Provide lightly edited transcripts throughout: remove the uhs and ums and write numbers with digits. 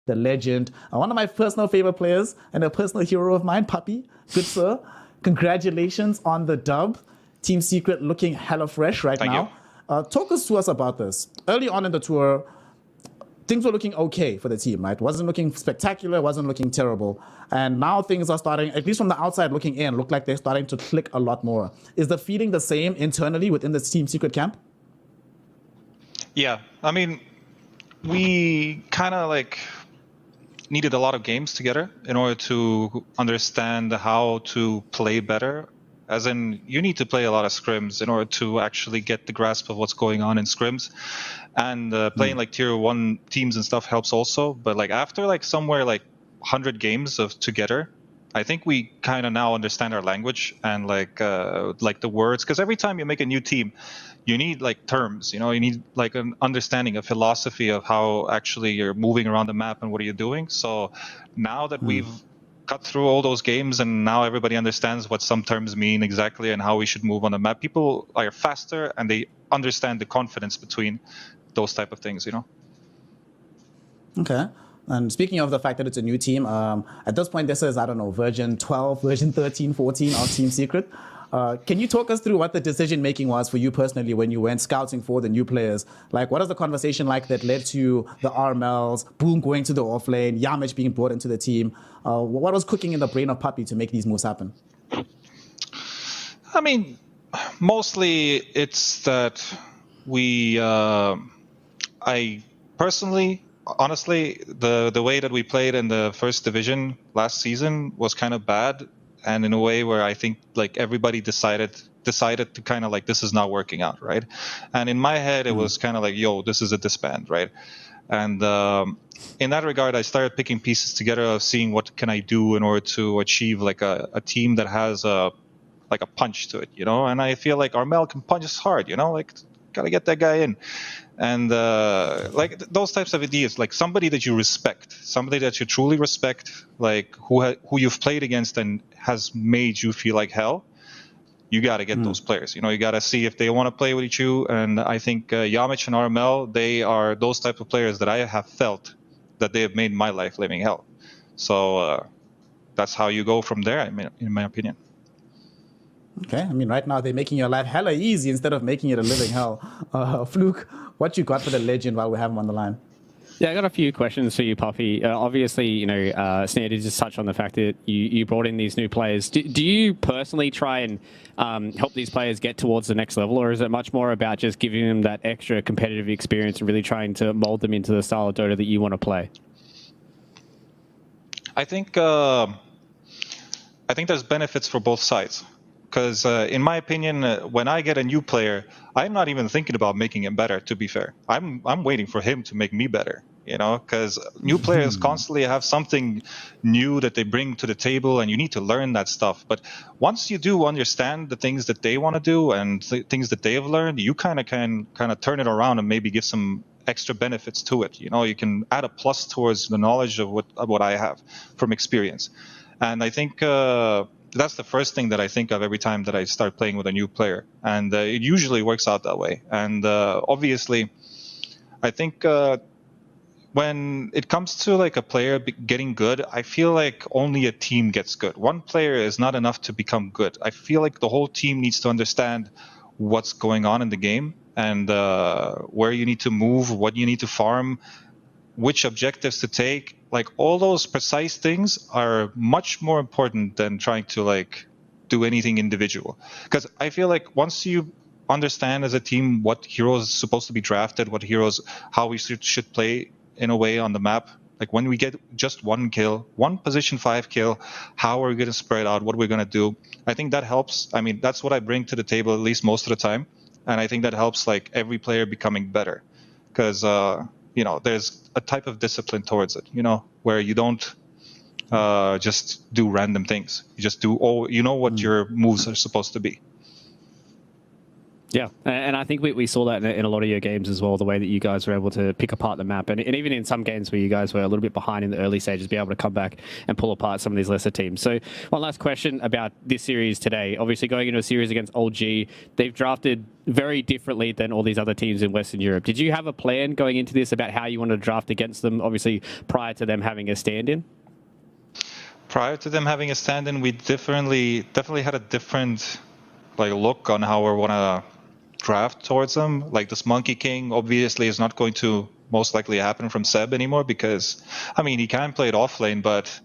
the legend, one of my personal favorite players and a personal hero of mine, Puppey. Good sir. Congratulations on the dub. Team Secret looking hella fresh right now. Talk to us about this. Early on in the tour, things were looking okay for the team, right? Wasn't looking spectacular, wasn't looking terrible. And now things are starting, at least from the outside looking in, look like they're starting to click a lot more. Is the feeling the same internally within the Team Secret camp? Yeah, I mean, we kind of like needed a lot of games together in order to understand how to play better. As in, you need to play a lot of scrims in order to actually get the grasp of what's going on in scrims. And playing like tier 1 teams and stuff helps also. But like after like somewhere like 100 games of together, I think we kind of now understand our language and like the words. Because every time you make a new team, you need like terms, you know, you need like an understanding, a philosophy of how actually you're moving around the map and what are you doing. So now that we've cut through all those games and now everybody understands what some terms mean exactly and how we should move on the map, people are faster and they understand the confidence between those type of things, you know. Okay. And speaking of the fact that it's a new team, at this point this is, I don't know, version 12, version 13, 14 of Team Secret. Can you talk us through what the decision making was for you personally when you went scouting for the new players? Like, what is the conversation like that led to the Armels, Boom going to the offlane, Yamich being brought into the team? What was cooking in the brain of Puppey to make these moves happen? I mean, mostly it's that I personally, honestly, the way that we played in the first division last season was kind of bad. And in a way where I think like everybody decided to kind of like, this is not working out, right? And in my head, it was kind of like, yo, this is a disband, right? And in that regard, I started picking pieces together of seeing what can I do in order to achieve like a team that has a punch to it, you know? And I feel like Armel can punch us hard, you know? Like, gotta get that guy in. And like those types of ideas, like somebody that you respect, somebody that you truly respect, like who you've played against and has made you feel like hell, you got to get those players. You know, you got to see if they want to play with you. And I think Yamich and Armel, they are those type of players that I have felt that they have made my life living hell. So that's how you go from there, I mean, in my opinion. Okay, I mean, right now they're making your life hella easy instead of making it a living hell. Fluke, what you got for the legend while we have him on the line? Yeah, I got a few questions for you, Puppey. Obviously, you know, Snare did just touch on the fact that you brought in these new players. Do you personally try and help these players get towards the next level, or is it much more about just giving them that extra competitive experience and really trying to mold them into the style of Dota that you want to play? I think there's benefits for both sides. Because in my opinion, when I get a new player, I'm not even thinking about making him better, to be fair. I'm waiting for him to make me better, you know, because new players constantly have something new that they bring to the table and you need to learn that stuff. But once you do understand the things that they want to do and things that they have learned, you kind of can turn it around and maybe give some extra benefits to it. You know, you can add a plus towards the knowledge of what I have from experience. And I think that's the first thing that I think of every time that I start playing with a new player. And it usually works out that way. And obviously, I think when it comes to like a player getting good, I feel like only a team gets good. One player is not enough to become good. I feel like the whole team needs to understand what's going on in the game and where you need to move, what you need to farm, which objectives to take. Like all those precise things are much more important than trying to like do anything individual. Because I feel like once you understand as a team what heroes is supposed to be drafted, how we should play in a way on the map, like when we get just one kill, one position 5 kill, how are we going to spread out, what we're going to do, I think that helps. I mean, that's what I bring to the table at least most of the time. And I think that helps like every player becoming better. Because you know, there's a type of discipline towards it, you know, where you don't just do random things. You just do you know what your moves are supposed to be. Yeah, and I think we saw that in a lot of your games as well, the way that you guys were able to pick apart the map. And even in some games where you guys were a little bit behind in the early stages, be able to come back and pull apart some of these lesser teams. So one last question about this series today. Obviously going into a series against OG, they've drafted very differently than all these other teams in Western Europe. Did you have a plan going into this about how you wanted to draft against them, obviously prior to them having a stand-in? Prior to them having a stand-in, we definitely had a different look on how we want to draft towards them. Like this Monkey King obviously is not going to most likely happen from Seb anymore because, I mean, he can play it off lane, but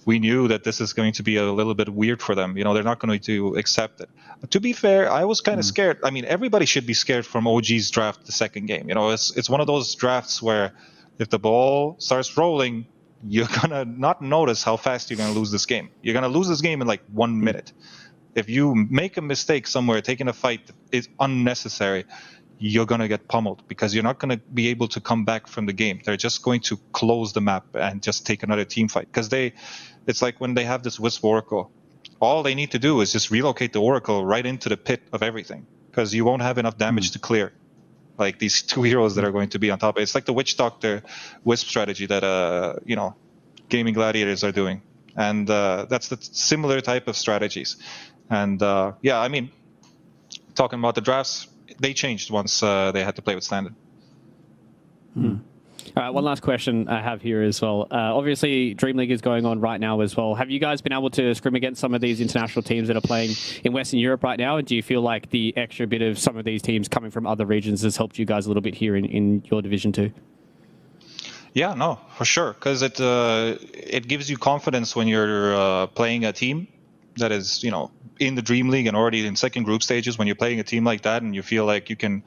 we knew that this is going to be a little bit weird for them. You know, they're not going to accept it. To be fair, I was kind of scared. I mean, everybody should be scared from OG's draft the second game. You know, it's one of those drafts where if the ball starts rolling, you're going to not notice how fast you're going to lose this game. You're going to lose this game in like 1 minute. If you make a mistake somewhere, taking a fight is unnecessary, you're going to get pummeled because you're not going to be able to come back from the game. They're just going to close the map and just take another team fight. Because it's like when they have this Wisp Oracle, all they need to do is just relocate the Oracle right into the pit of everything because you won't have enough damage to clear. Like these two heroes that are going to be on top. It's like the Witch Doctor Wisp strategy that, Gaming Gladiators are doing. And that's the similar type of strategies. And yeah, I mean, talking about the drafts, they changed once they had to play with standard. All right, one last question I have here as well. Obviously, Dream League is going on right now as well. Have you guys been able to scrim against some of these international teams that are playing in Western Europe right now? And do you feel like the extra bit of some of these teams coming from other regions has helped you guys a little bit here in your division too? Yeah, no, for sure, because it gives you confidence when you're playing a team that is, in the Dream League and already in second group stages. When you're playing a team like that and you feel like you can,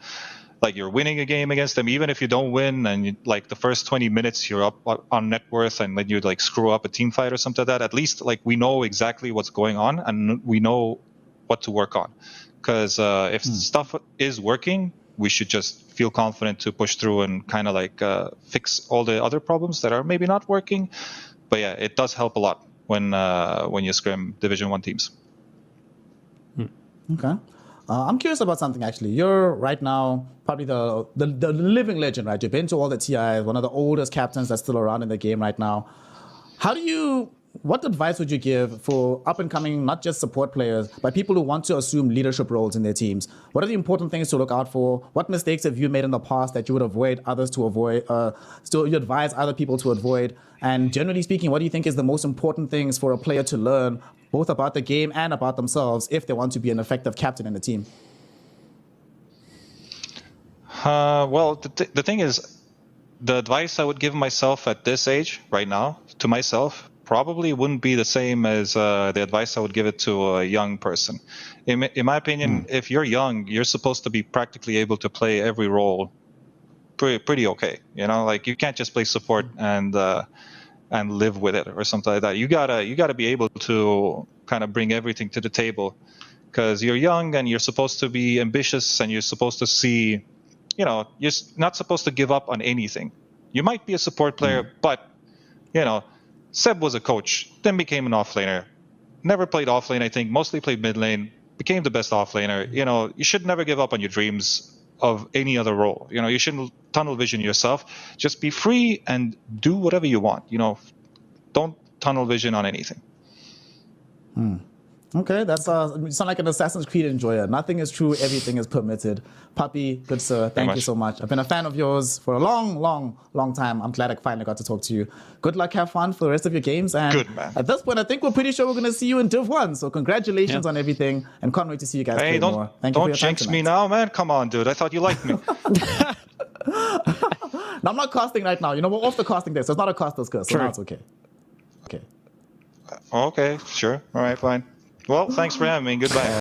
like you're winning a game against them, even if you don't win, and the first 20 minutes you're up on net worth, and then you screw up a team fight or something like that. At least we know exactly what's going on and we know what to work on. Because if stuff is working, we should just feel confident to push through and kind of fix all the other problems that are maybe not working. But yeah, it does help a lot when you scrim Division 1 teams. Okay. I'm curious about something actually. You're right now probably the living legend, right? You've been to all the TIs, one of the oldest captains that's still around in the game right now. What advice would you give for up and coming, not just support players, but people who want to assume leadership roles in their teams? What are the important things to look out for? What mistakes have you made in the past that you would avoid others to avoid? You advise other people to avoid? And generally speaking, what do you think is the most important things for a player to learn, both about the game and about themselves, if they want to be an effective captain in the team? Well, the thing is, the advice I would give myself at this age, right now, to myself, probably wouldn't be the same as the advice I would give it to a young person. In my opinion, if you're young, you're supposed to be practically able to play every role pretty okay. You can't just play support and live with it or something like that. You gotta be able to kind of bring everything to the table, because you're young and you're supposed to be ambitious and you're supposed to see, you're not supposed to give up on anything. You might be a support player, but Seb was a coach, then became an offlaner. Never played offlane, I think. Mostly played mid lane. Became the best offlaner. You should never give up on your dreams of any other role. You shouldn't tunnel vision yourself. Just be free and do whatever you want. Don't tunnel vision on anything. Okay, that's you sound like an Assassin's Creed enjoyer. Nothing is true, everything is permitted. Puppey, good sir, thank you so much. I've been a fan of yours for a long time. I'm glad I finally got to talk to you. Good luck, have fun for the rest of your games. And good, man. At this point, I think we're pretty sure we're going to see you in Div 1. So congratulations on everything, and can't wait to see you guys play more. Thank you for your time jinx me now, man. Come on, dude. I thought you liked me. No, I'm not casting right now. We're off the casting day, so it's not a caster's curse. So now it's okay. Okay. Okay, sure. All right, fine. Well, thanks for having me. Goodbye.